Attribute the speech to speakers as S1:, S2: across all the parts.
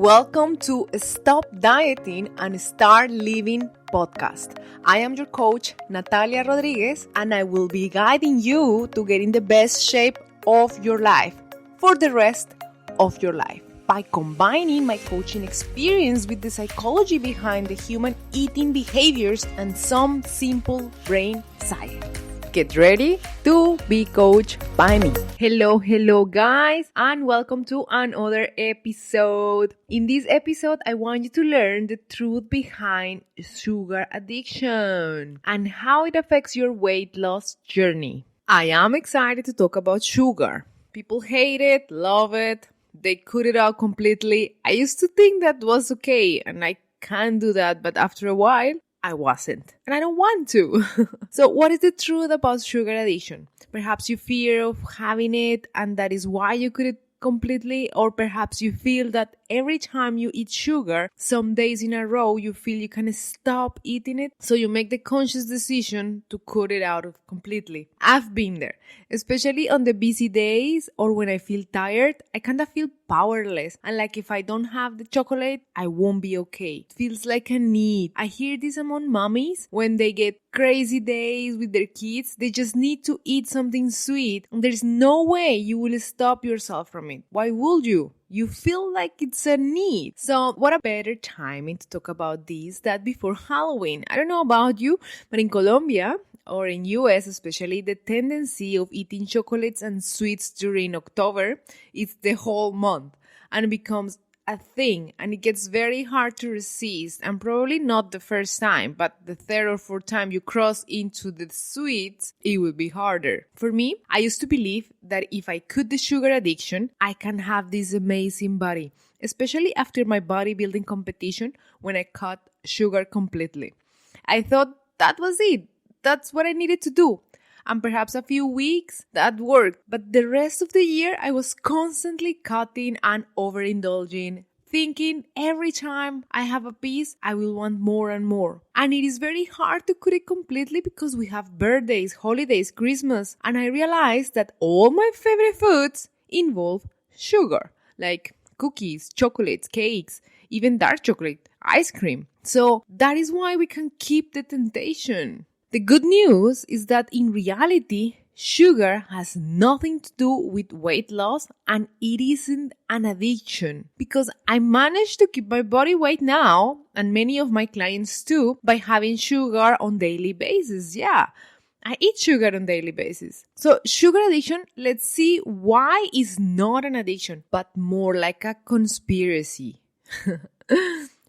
S1: Welcome to Stop Dieting and Start Living podcast. I am your coach, Natalia Rodriguez, and I will be guiding you to get in the best shape of your life for the rest of your life by combining my coaching experience with the psychology behind the human eating behaviors and some simple brain science. Get ready to be coached by me. Hello guys, and welcome to another episode. In this episode, I want you to learn the truth behind sugar addiction and how it affects your weight loss journey. I am excited to talk about sugar. People hate it, love it, they cut it out completely. I used to think that was okay and I can do that, but after a while, I wasn't, and I don't want to. So what is the truth about sugar addiction? Perhaps you fear of having it, and that is why you quit it completely, or perhaps you feel that every time you eat sugar, some days in a row, you feel you can stop eating it, so you make the conscious decision to cut it out completely. I've been there, especially on the busy days or when I feel tired, I kind of feel powerless, and like if I don't have the chocolate, I won't be okay. It feels like a need. I hear this among mommies when they get crazy days with their kids. They just need to eat something sweet, and there's no way you will stop yourself from it. Why would you? You feel like it's a need. So what a better timing to talk about this than before Halloween. I don't know about you, but in Colombia or in US especially, the tendency of eating chocolates and sweets during October is the whole month and it becomes a thing, and it gets very hard to resist, and probably not the first time, but the third or fourth time you cross into the sweets, it will be harder. For me, I used to believe that if I cut the sugar addiction, I can have this amazing body, especially after my bodybuilding competition when I cut sugar completely. I thought that was it. That's what I needed to do. And perhaps a few weeks that worked. But the rest of the year, I was constantly cutting and overindulging, thinking every time I have a piece, I will want more and more. And it is very hard to cut it completely because we have birthdays, holidays, Christmas. And I realized that all my favorite foods involve sugar, like cookies, chocolates, cakes, even dark chocolate, ice cream. So that is why we can keep the temptation. The good news is that in reality, sugar has nothing to do with weight loss and it isn't an addiction because I managed to keep my body weight now and many of my clients too by having sugar on daily basis. Yeah, I eat sugar on daily basis. So sugar addiction, let's see why it's not an addiction but more like a conspiracy.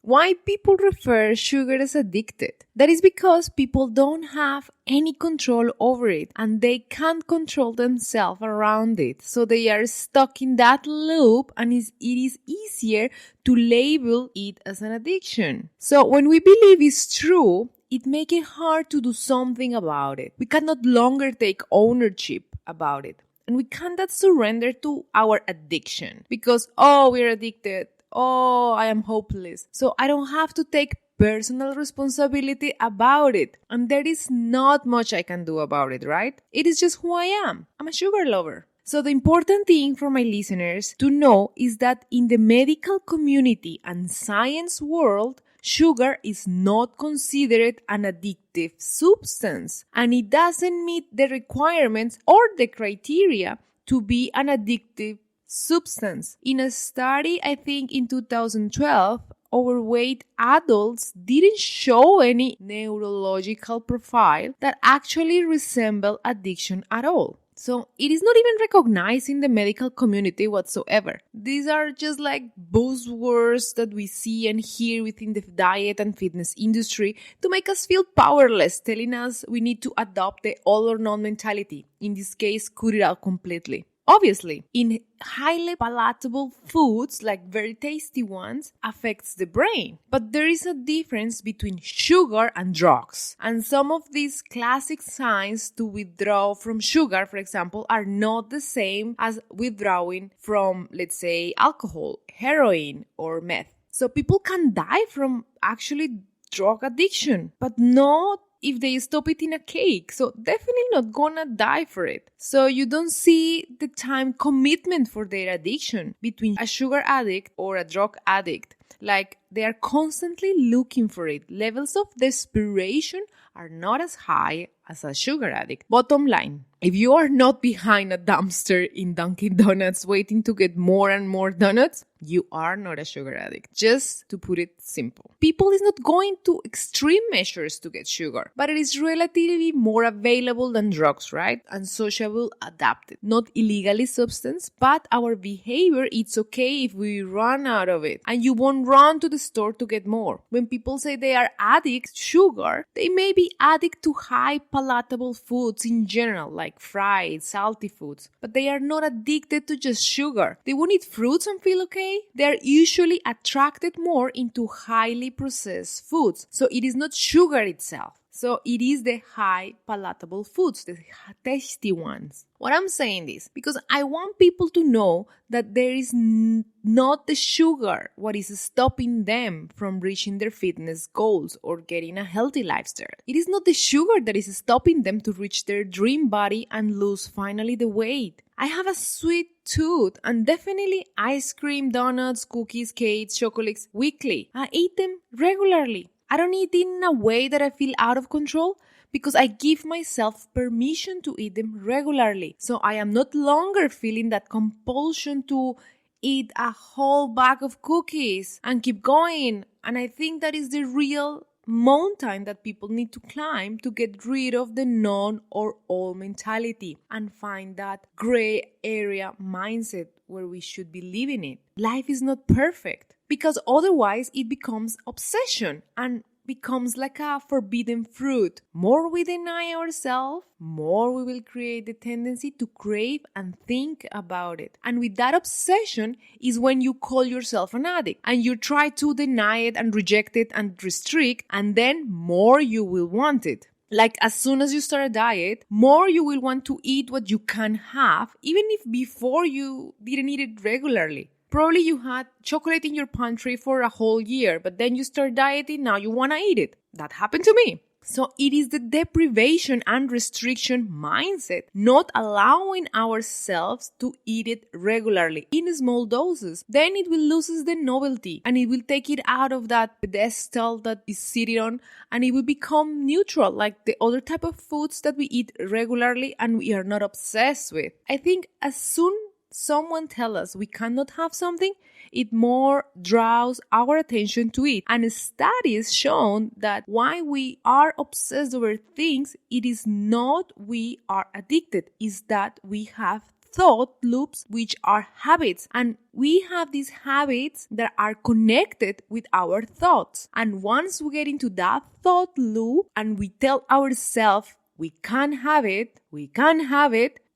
S1: Why people refer sugar as addicted? That is because people don't have any control over it and they can't control themselves around it. So they are stuck in that loop and it is easier to label it as an addiction. So when we believe it's true, it makes it hard to do something about it. We can no longer take ownership about it. And we cannot surrender to our addiction because, we're addicted. I am hopeless. So I don't have to take personal responsibility about it. And there is not much I can do about it, right? It is just who I am. I'm a sugar lover. So the important thing for my listeners to know is that in the medical community and science world, sugar is not considered an addictive substance. And it doesn't meet the requirements or the criteria to be an addictive substance. In a study, I think in 2012, overweight adults didn't show any neurological profile that actually resemble addiction at all. So it is not even recognized in the medical community whatsoever. These are just like buzzwords that we see and hear within the diet and fitness industry to make us feel powerless, telling us we need to adopt the all or none mentality. In this case, cut it out completely. Obviously, in highly palatable foods, like very tasty ones, affects the brain. But there is a difference between sugar and drugs. And some of these classic signs to withdraw from sugar, for example, are not the same as withdrawing from, let's say, alcohol, heroin, or meth. So people can die from actually drug addiction, but not if they stop eating a cake. So definitely not gonna die for it. So you don't see the time commitment for their addiction between a sugar addict or a drug addict. Like they are constantly looking for it. Levels of desperation are not as high as a sugar addict. Bottom line, if you are not behind a dumpster in Dunkin' Donuts waiting to get more and more donuts, you are not a sugar addict. Just to put it simple. People is not going to extreme measures to get sugar, but it is relatively more available than drugs, right? And sociable adapted. Not illegally substance, but our behavior, it's okay if we run out of it. And you won't run to the store to get more. When people say they are addict to sugar, they may be addict to high palatable foods in general, like fried, salty foods. But they are not addicted to just sugar. They won't eat fruits and feel okay. They are usually attracted more into highly processed foods. So it is not sugar itself. So it is the high palatable foods, the tasty ones. What I'm saying is because I want people to know that there is not the sugar what is stopping them from reaching their fitness goals or getting a healthy lifestyle. It is not the sugar that is stopping them to reach their dream body and lose finally the weight. I have a sweet tooth and definitely ice cream, donuts, cookies, cakes, chocolates weekly. I eat them regularly. I don't eat in a way that I feel out of control because I give myself permission to eat them regularly. So I am not longer feeling that compulsion to eat a whole bag of cookies and keep going. And I think that is the real mountain that people need to climb to get rid of the none or all mentality and find that gray area mindset where we should be living it. Life is not perfect because otherwise it becomes obsession and becomes like a forbidden fruit. More we deny ourselves, more we will create the tendency to crave and think about it. And with that obsession is when you call yourself an addict and you try to deny it and reject it and restrict, and then more you will want it. Like as soon as you start a diet, more you will want to eat what you can have, even if before you didn't eat it regularly. Probably you had chocolate in your pantry for a whole year, but then you start dieting, now you want to eat it. That happened to me. So it is the deprivation and restriction mindset, not allowing ourselves to eat it regularly in small doses. Then it will lose the novelty and it will take it out of that pedestal that is sitting on and it will become neutral like the other type of foods that we eat regularly and we are not obsessed with. I think as soon someone tells us we cannot have something, it more draws our attention to it. And studies shown that why we are obsessed over things, it is not we are addicted, is that we have thought loops which are habits. And we have these habits that are connected with our thoughts. And once we get into that thought loop and we tell ourselves we can't have it,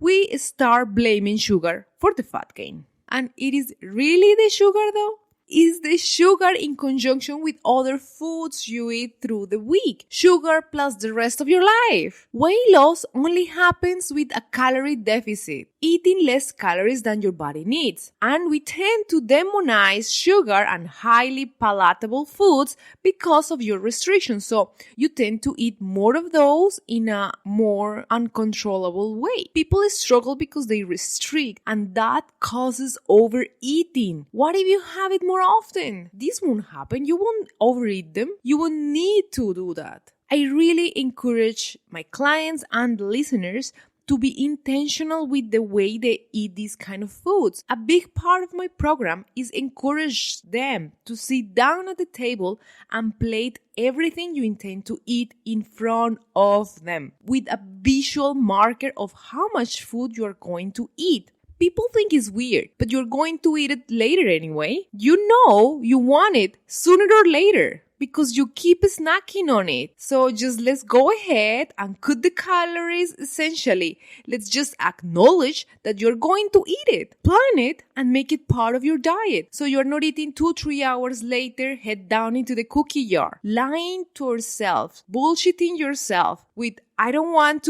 S1: we start blaming sugar for the fat gain. And it is really the sugar though? Is the sugar in conjunction with other foods you eat through the week? Sugar plus the rest of your life. Weight loss only happens with a calorie deficit, eating less calories than your body needs. And we tend to demonize sugar and highly palatable foods because of your restrictions. So you tend to eat more of those in a more uncontrollable way. People struggle because they restrict and that causes overeating. What if you have it more often? This won't happen. You won't overeat them. You won't need to do that. I really encourage my clients and listeners to be intentional with the way they eat these kind of foods. A big part of my program is encourage them to sit down at the table and plate everything you intend to eat in front of them with a visual marker of how much food you are going to eat. People think it's weird, but you're going to eat it later anyway. You know you want it sooner or later because you keep snacking on it. So just let's go ahead and cut the calories essentially. Let's just acknowledge that you're going to eat it. Plan it and make it part of your diet. So you're not eating 2-3 hours later, head down into the cookie jar. Lying to yourself, bullshitting yourself with I don't want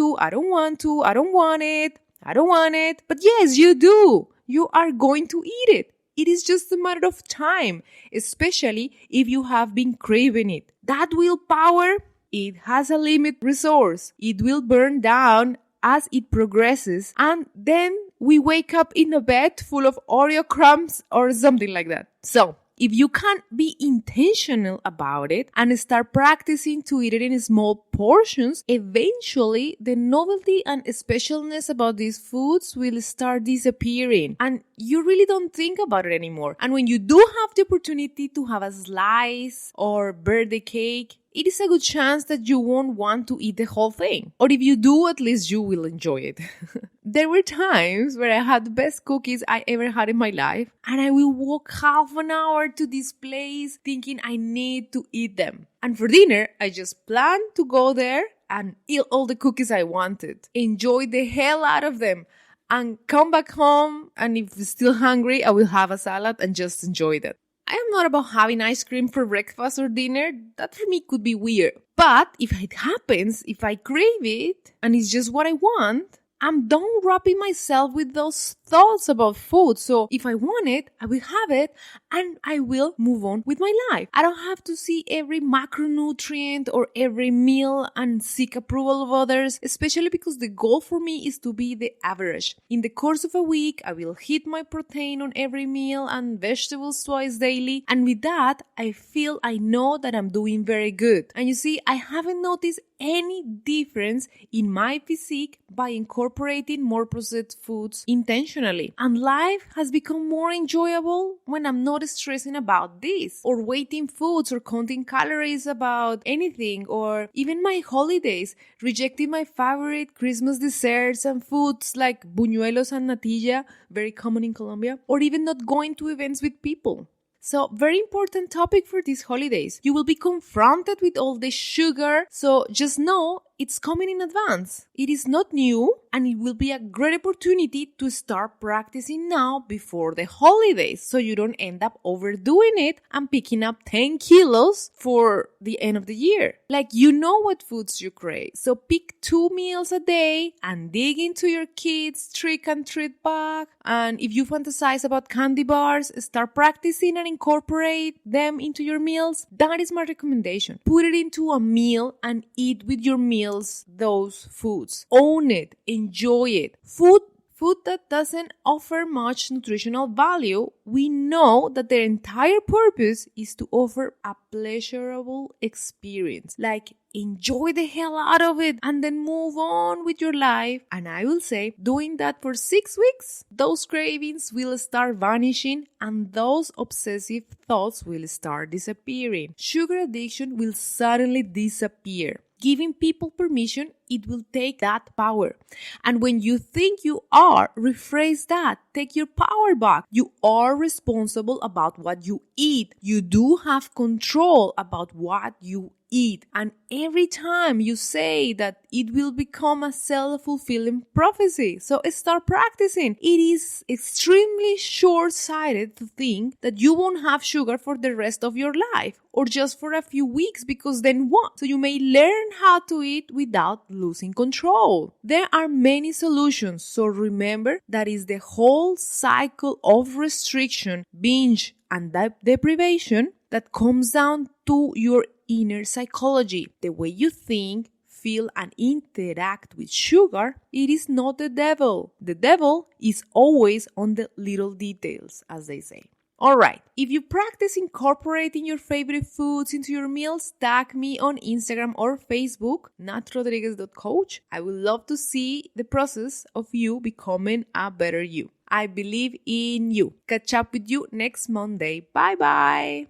S1: it. But yes, you do. You are going to eat it. It is just a matter of time, especially if you have been craving it. That willpower, it has a limited resource. It will burn down as it progresses, and then we wake up in a bed full of Oreo crumbs or something like that. So, if you can't be intentional about it and start practicing to eat it in small portions, eventually the novelty and specialness about these foods will start disappearing and you really don't think about it anymore. And when you do have the opportunity to have a slice or birthday cake, it is a good chance that you won't want to eat the whole thing. Or if you do, at least you will enjoy it. There were times where I had the best cookies I ever had in my life, and I will walk half an hour to this place thinking I need to eat them. And for dinner, I just planned to go there and eat all the cookies I wanted, enjoy the hell out of them, and come back home, and if I'm still hungry, I will have a salad and just enjoy that. I am not about having ice cream for breakfast or dinner. That for me could be weird. But if it happens, if I crave it and it's just what I want, I'm done wrapping myself with those thoughts about food. So if I want it, I will have it and I will move on with my life. I don't have to see every macronutrient or every meal and seek approval of others, especially because the goal for me is to be the average. In the course of a week, I will hit my protein on every meal and vegetables twice daily. And with that, I know that I'm doing very good. And you see, I haven't noticed any difference in my physique by incorporating more processed foods intentionally. And life has become more enjoyable when I'm not stressing about this or weighting foods or counting calories about anything, or even my holidays, rejecting my favorite Christmas desserts and foods like buñuelos and natilla, very common in Colombia, or even not going to events with people. So, very important topic for these holidays. You will be confronted with all the sugar, so just know it's coming in advance. It is not new, and it will be a great opportunity to start practicing now before the holidays, so you don't end up overdoing it and picking up 10 kilos for the end of the year. Like, you know what foods you crave, so pick 2 meals a day and dig into your kids' trick and treat bag. And if you fantasize about candy bars, start practicing and incorporate them into your meals. That is my recommendation. Put it into a meal and eat with your meals those foods. Own it. Enjoy it. Food that doesn't offer much nutritional value, we know that their entire purpose is to offer a pleasurable experience. Like, enjoy the hell out of it and then move on with your life. And I will say, doing that for 6 weeks, those cravings will start vanishing and those obsessive thoughts will start disappearing. Sugar addiction will suddenly disappear. Giving people permission, it will take that power. And when you think you are, rephrase that. Take your power back. You are responsible about what you eat. You do have control about what you eat. And every time you say that, it will become a self-fulfilling prophecy. So start practicing. It is extremely short-sighted to think that you won't have sugar for the rest of your life or just for a few weeks, because then what? So you may learn how to eat without losing control. There are many solutions. So remember, that is the whole cycle of restriction, binge, and deprivation that comes down to your inner psychology. The way you think, feel, and interact with sugar, it is not the devil. The devil is always on the little details, as they say. Alright, if you practice incorporating your favorite foods into your meals, tag me on Instagram or Facebook, natrodriguez.coach. I would love to see the process of you becoming a better you. I believe in you. Catch up with you next Monday. Bye-bye.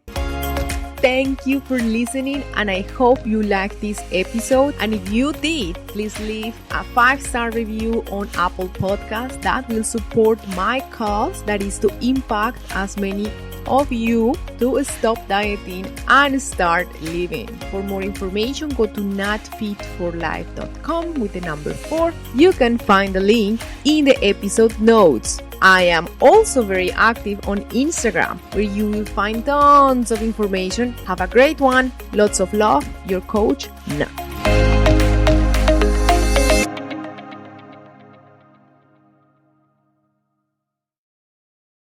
S1: Thank you for listening, and I hope you liked this episode. And if you did, please leave a 5-star review on Apple Podcasts. That will support my cause, that is to impact as many of you to stop dieting and start living. For more information, go to natfitforlife.com with the number 4. You can find the link in the episode notes. I am also very active on Instagram, where you will find tons of information. Have a great one. Lots of love. Your coach, Nat.